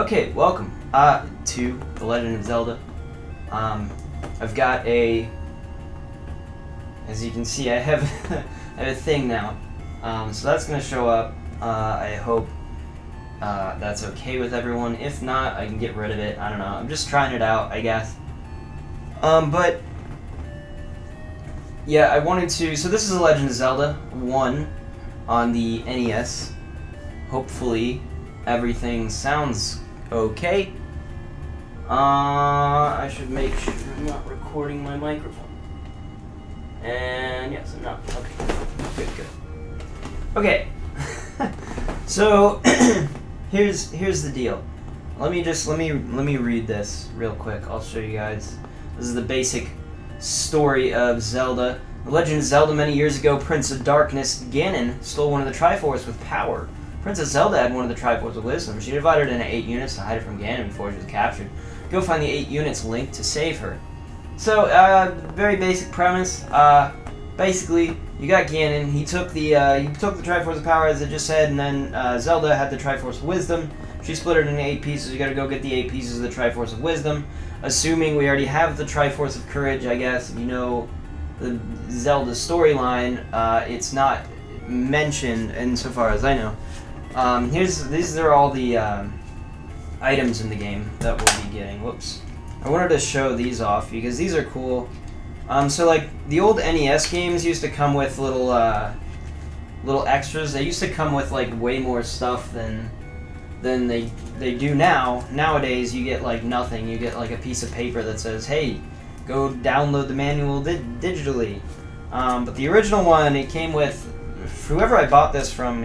Okay, welcome to The Legend of Zelda. I've got as you can see, I have, I have a thing now. So that's going to show up. I hope that's okay with everyone. If not, I can get rid of it. I don't know. I'm just trying it out, I guess. But yeah, I wanted to. So this is The Legend of Zelda 1 on the NES. Hopefully, everything sounds okay. I should make sure I'm not recording my microphone. And yes, I'm not. Okay, good. Okay, so here's the deal. Let me read this real quick. I'll show you guys. This is the basic story of Zelda. The Legend of Zelda. Many years ago, Prince of Darkness Ganon stole one of the Triforce with power. Princess Zelda had one of the Triforce of Wisdom. She divided it into 8 units to hide it from Ganon before she was captured. Go find the 8 units linked to save her. So, very basic premise. Basically, you got Ganon. He took the Triforce of Power, as I just said, and then Zelda had the Triforce of Wisdom. She split it into 8 pieces. You got to go get the 8 pieces of the Triforce of Wisdom. Assuming we already have the Triforce of Courage, I guess. If you know the Zelda storyline, it's not mentioned insofar as I know. These are all the items in the game that we'll be getting. Whoops. I wanted to show these off because these are cool. So like the old NES games used to come with little extras. They used to come with like way more stuff than they do now. Nowadays you get like nothing. You get like a piece of paper that says, "Hey, go download the manual digitally." But the original one, it came with. Whoever I bought this from,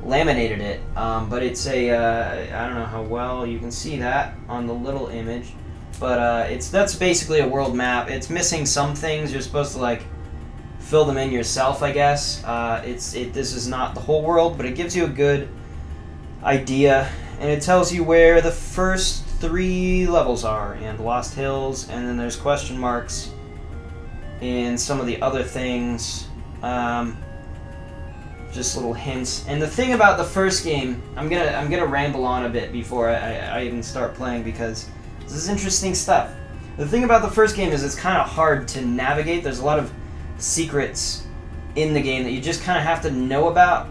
laminated it, but it's I don't know how well you can see that on the little image, but that's basically a world map. It's missing some things. You're supposed to like fill them in yourself, I guess. This is not the whole world, but it gives you a good idea, and it tells you where the first 3 levels are, and Lost Hills, and then there's question marks and some of the other things. Just little hints. And the thing about the first game, I'm gonna ramble on a bit before I even start playing because this is interesting stuff. The thing about the first game is it's kind of hard to navigate. There's a lot of secrets in the game that you just kind of have to know about.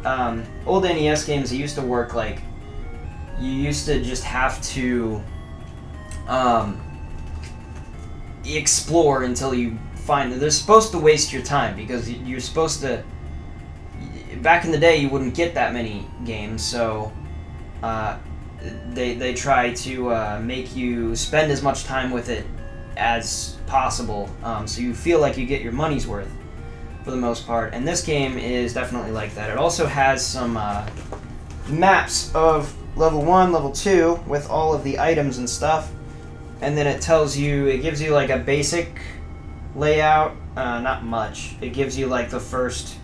Old NES games, it used to work like you used to just have to explore until you find that. They're supposed to waste your time because you're supposed to. Back in the day, you wouldn't get that many games, so they try to make you spend as much time with it as possible, so you feel like you get your money's worth for the most part. And this game is definitely like that. It also has some maps of level 1, level 2 with all of the items and stuff, and then it gives you like a basic layout. Not much. It gives you like the first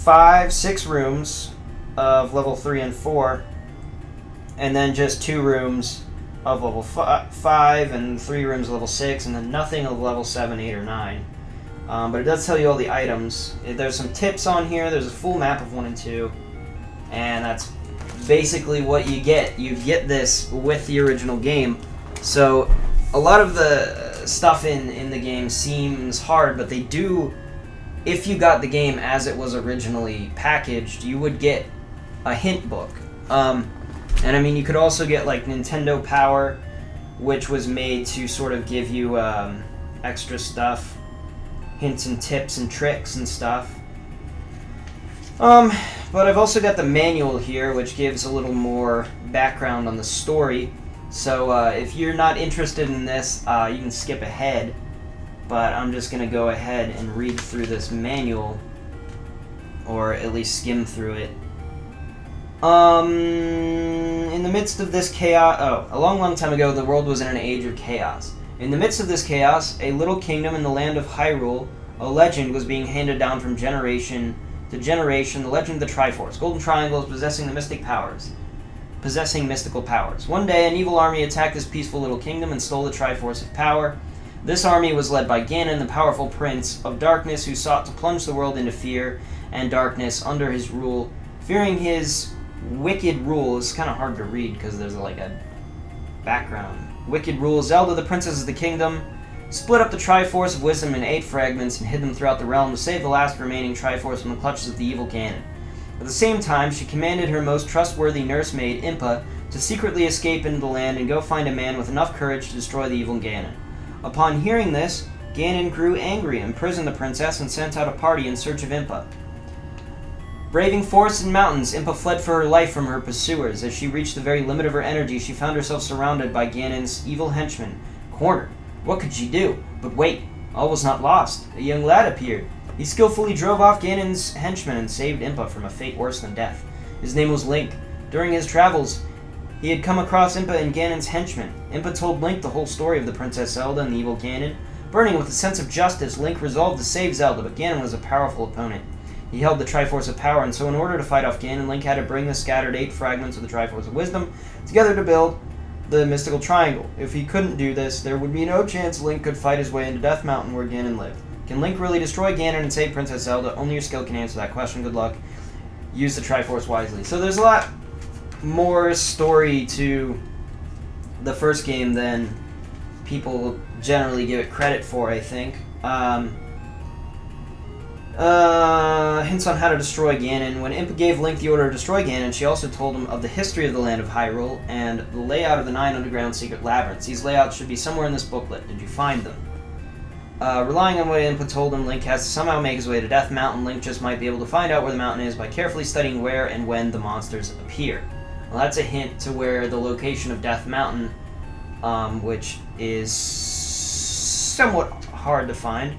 5-6 rooms of level 3 and 4, and then just 2 rooms of level 5 and 3 rooms of level 6, and then nothing of level 7, 8, or 9. But it does tell you all the items. There's some tips on here. There's a full map of 1 and 2, and that's basically what you get. You get this with the original game. So a lot of the stuff in the game seems hard, but they do. If you got the game as it was originally packaged, you would get a hint book. And I mean, you could also get like Nintendo Power, which was made to sort of give you extra stuff, hints and tips and tricks and stuff. But I've also got the manual here, which gives a little more background on the story. So if you're not interested in this, you can skip ahead. But I'm just going to go ahead and read through this manual, or at least skim through it. In the midst of this chaos... a long time ago, the world was in an age of chaos. In the midst of this chaos, a little kingdom in the land of Hyrule, a legend was being handed down from generation to generation, the legend of the Triforce. Golden Triangles possessing mystical powers. One day, an evil army attacked this peaceful little kingdom and stole the Triforce of Power. This army was led by Ganon, the powerful Prince of Darkness, who sought to plunge the world into fear and darkness under his rule. Fearing his Wicked Rule is kind of hard to read because there's like a background. Wicked Rule. Zelda, the Princess of the Kingdom, split up the Triforce of Wisdom in 8 fragments and hid them throughout the realm to save the last remaining Triforce from the clutches of the evil Ganon. At the same time, she commanded her most trustworthy nursemaid, Impa, to secretly escape into the land and go find a man with enough courage to destroy the evil Ganon. Upon hearing this, Ganon grew angry, imprisoned the princess, and sent out a party in search of Impa. Braving forests and mountains, Impa fled for her life from her pursuers. As she reached the very limit of her energy, she found herself surrounded by Ganon's evil henchmen. Cornered. What could she do? But wait, all was not lost. A young lad appeared. He skillfully drove off Ganon's henchmen and saved Impa from a fate worse than death. His name was Link. During his travels, he had come across Impa and Ganon's henchmen. Impa told Link the whole story of the Princess Zelda and the evil Ganon. Burning with a sense of justice, Link resolved to save Zelda, but Ganon was a powerful opponent. He held the Triforce of Power, and so in order to fight off Ganon, Link had to bring the scattered 8 fragments of the Triforce of Wisdom together to build the Mystical Triangle. If he couldn't do this, there would be no chance Link could fight his way into Death Mountain where Ganon lived. Can Link really destroy Ganon and save Princess Zelda? Only your skill can answer that question. Good luck. Use the Triforce wisely. So there's a lot more story to the first game than people generally give it credit for, I think. Hints on how to destroy Ganon. When Impa gave Link the order to destroy Ganon, she also told him of the history of the land of Hyrule and the layout of the 9 underground secret labyrinths. These layouts should be somewhere in this booklet. Did you find them? Relying on what Impa told him, Link has to somehow make his way to Death Mountain. Link just might be able to find out where the mountain is by carefully studying where and when the monsters appear. Well, that's a hint to where the location of Death Mountain, which is somewhat hard to find.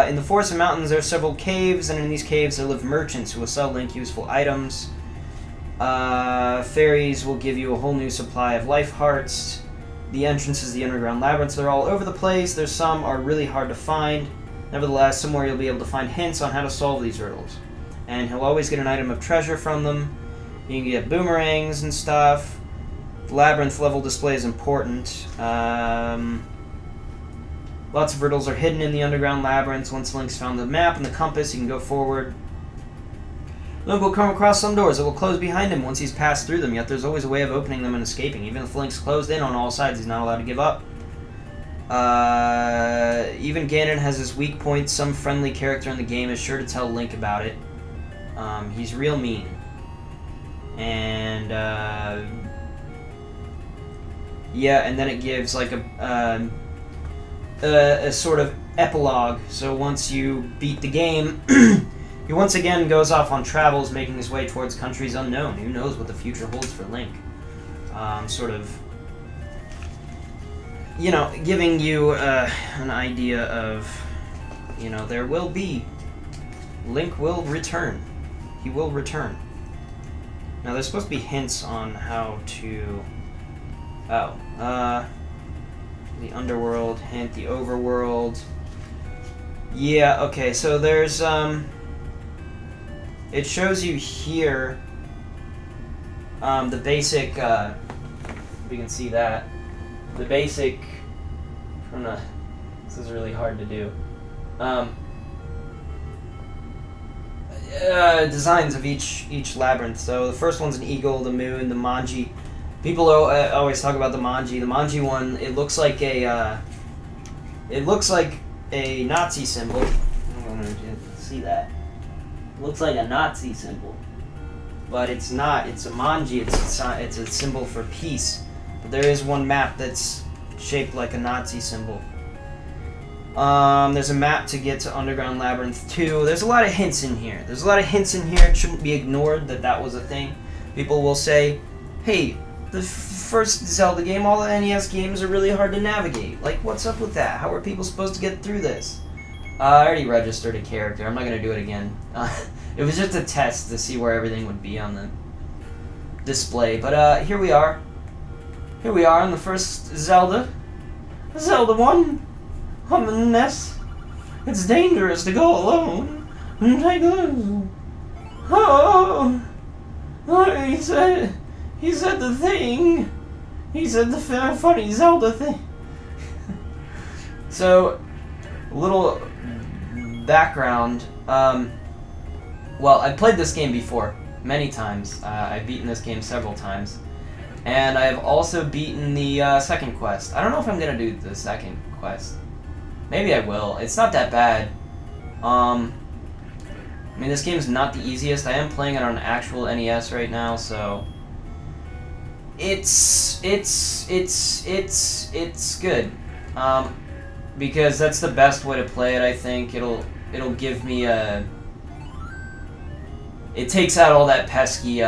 In the Forest and Mountains, there are several caves, and in these caves there live merchants who will sell Link useful items. Fairies will give you a whole new supply of life hearts. The entrances to the underground labyrinths, they're all over the place. There's some are really hard to find. Nevertheless, somewhere you'll be able to find hints on how to solve these riddles. And he'll always get an item of treasure from them. You can get boomerangs and stuff. The labyrinth level display is important. Lots of riddles are hidden in the underground labyrinths. Once Link's found the map and the compass, he can go forward. Link will come across some doors that will close behind him once he's passed through them, yet there's always a way of opening them and escaping. Even if Link's closed in on all sides, he's not allowed to give up. Even Ganon has his weak points. Some friendly character in the game is sure to tell Link about it. He's real mean. And, yeah, and then it gives, like, a sort of epilogue. So once you beat the game, he once again goes off on travels, making his way towards countries unknown. Who knows what the future holds for Link? Sort of, you know, giving you an idea of, you know, there will be, Link will return. He will return. Now, there's supposed to be hints on how to, the underworld, hint, the overworld. Yeah, okay, so there's, it shows you here, the basic, we can see that, the basic, this is really hard to do, designs of each labyrinth. So the first one's an eagle, the moon, the manji. People always talk about the manji. The manji one, it looks like a Nazi symbol. I don't know if you can see that. It looks like a Nazi symbol, but it's not. It's a manji. It's a symbol for peace. But there is one map that's shaped like a Nazi symbol. There's a map to get to Underground Labyrinth 2. There's a lot of hints in here. It shouldn't be ignored that was a thing. People will say, hey, the first Zelda game, all the NES games are really hard to navigate. Like, what's up with that? How are people supposed to get through this? I already registered a character. I'm not going to do it again. It was just a test to see where everything would be on the display. But here we are. Here we are on the first Zelda. Zelda 1. On the NES. It's dangerous to go alone. Take this. Oh, he said the thing. He said the funny Zelda thing. So, a little background. Well, I played this game before. many times. I've beaten this game several times. And I've also beaten the second quest. I don't know if I'm going to do the second quest. Maybe I will. It's not that bad. I mean, this game's not the easiest. I am playing it on an actual NES right now, so... It's good. Because that's the best way to play it, I think. It'll give me a... It takes out all that pesky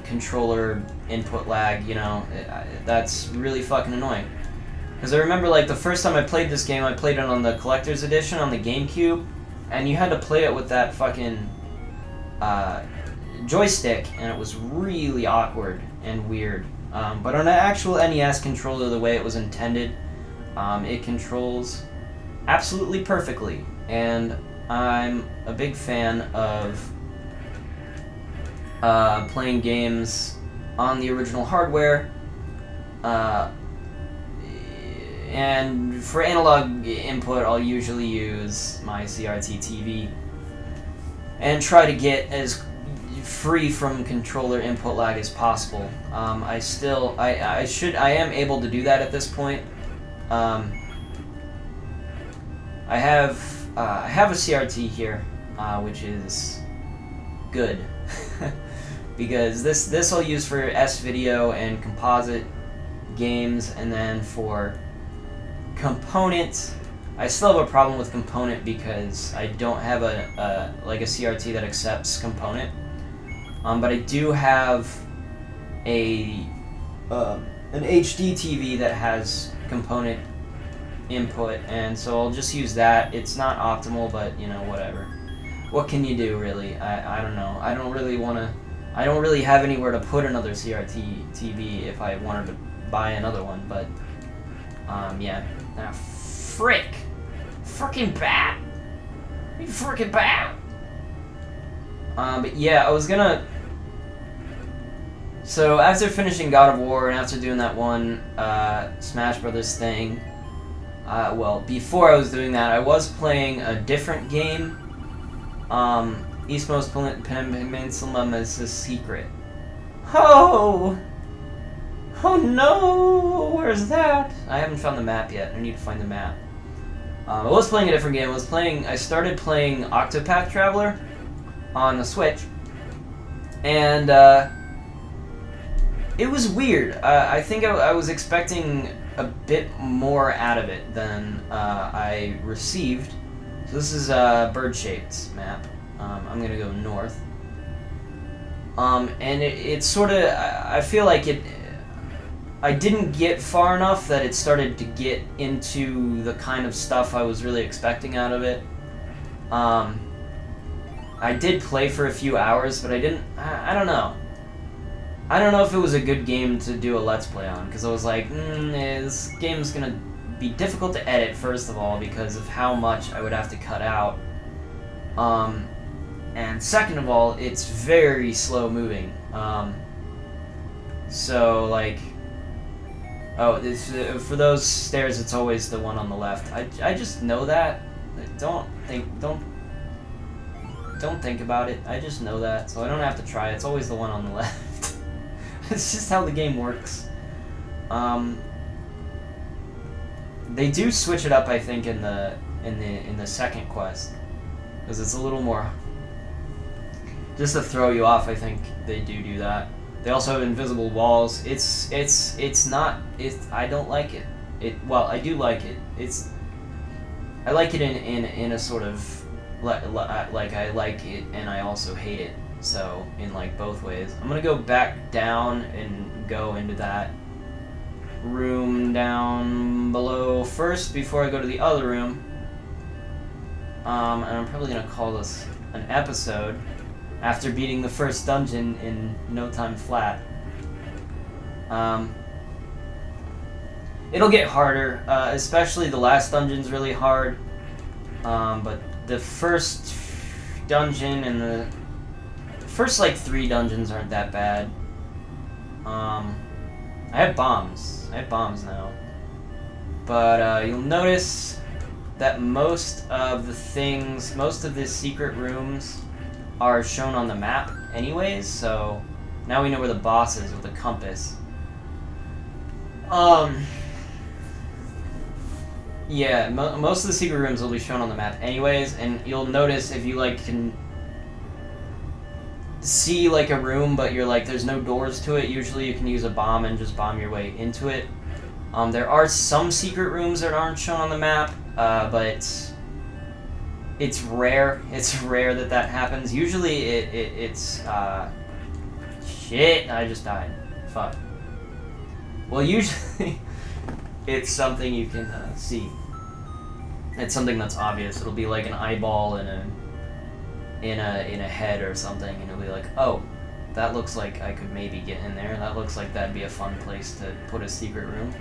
controller input lag, you know. That's really fucking annoying. Because I remember, like, the first time I played this game, I played it on the Collector's Edition on the GameCube, and you had to play it with that fucking joystick, and it was really awkward and weird. But on an actual NES controller, the way it was intended, it controls absolutely perfectly, and I'm a big fan of playing games on the original hardware, and for analog input I'll usually use my CRT TV and try to get as free from controller input lag as possible. I am able to do that at this point. I have a CRT here, which is good. Because this I'll use for S-video and composite games, and then for component, I still have a problem with component because I don't have a CRT that accepts component. But I do have an HD TV that has component input, and so I'll just use that. It's not optimal, but you know, whatever. What can you do, really? I don't know. I don't really have anywhere to put another CRT TV if I wanted to buy another one, but yeah. Frickin' bat! You frickin' bat! But yeah, I was gonna... So, after finishing God of War and after doing that one Smash Brothers thing, well, before I was doing that, I was playing a different game. Eastmost Peninsula is a secret. Oh! Oh no! Where's that? I haven't found the map yet. I need to find the map. I was playing a different game. I started playing Octopath Traveler on the Switch, and it was weird. I think I was expecting a bit more out of it than I received. So this is a bird-shaped map. I'm gonna go north. And it's sort of, I feel like I didn't get far enough that it started to get into the kind of stuff I was really expecting out of it. I did play for a few hours, but I don't know. I don't know if it was a good game to do a Let's Play on, because I was like, this game's gonna be difficult to edit, first of all, because of how much I would have to cut out. And second of all, it's very slow moving. So, like... Oh, for those stairs, it's always the one on the left. I just know that. Don't think about it. I just know that, so I don't have to try. It's always the one on the left. It's just how the game works. They do switch it up, I think, in the second quest, because it's a little more. Just to throw you off, I think they do that. They also have invisible walls. It's not. I don't like it. Well, I do like it. I like it in a sort of like I like it and I also hate it. So in like both ways. I'm gonna go back down and go into that room down below first before I go to the other room. And I'm probably gonna call this an episode after beating the first dungeon in no time flat. It'll get harder, especially the last dungeon's really hard. But the first dungeon and the first like 3 dungeons aren't that bad. I have bombs. I have bombs now. But you'll notice that most of the secret rooms are shown on the map anyways, so now we know where the boss is with a compass. Yeah, most of the secret rooms will be shown on the map anyways, and you'll notice if you, like, can see, like, a room, but you're like, there's no doors to it, usually you can use a bomb and just bomb your way into it. There are some secret rooms that aren't shown on the map, but it's rare. It's rare that happens. Usually it's shit, I just died. Fuck. Well, usually it's something you can see. It's something that's obvious. It'll be like an eyeball in a head or something, and it'll be like, oh, that looks like I could maybe get in there. That looks like that'd be a fun place to put a secret room.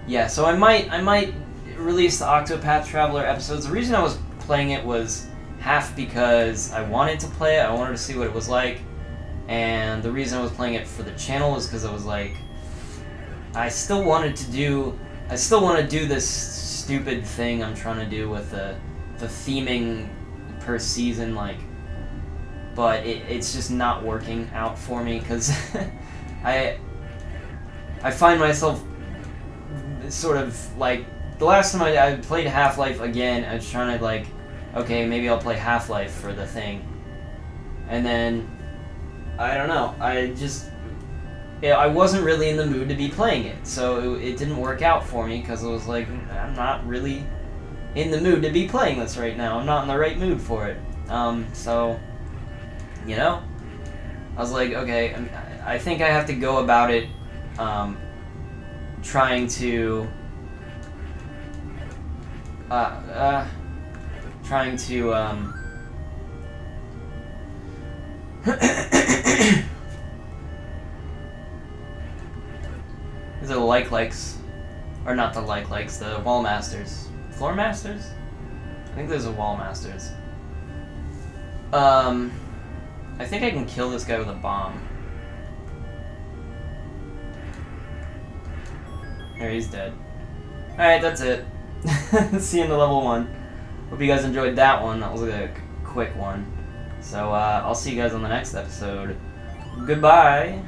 Yeah, so I might release the Octopath Traveler episodes. The reason I was playing it was half because I wanted to play it. I wanted to see what it was like. And the reason I was playing it for the channel was because I was like, I still want to do this stupid thing I'm trying to do with the theming per season, like, but it's just not working out for me because I find myself sort of like, the last time I played Half-Life again, I was trying to, like, okay, maybe I'll play Half-Life for the thing, and then I don't know, I wasn't really in the mood to be playing it, so it didn't work out for me because I was like, I'm not really in the mood to be playing this right now. I'm not in the right mood for it. So, you know, I was like, okay, I think I have to go about it trying to these are the likes, or not the likes, the wall masters. Floor masters? I think there's a wall masters. I think I can kill this guy with a bomb. There, he's dead. Alright, that's it. See you in the level 1. Hope you guys enjoyed that one. That was a quick one. So, I'll see you guys on the next episode. Goodbye!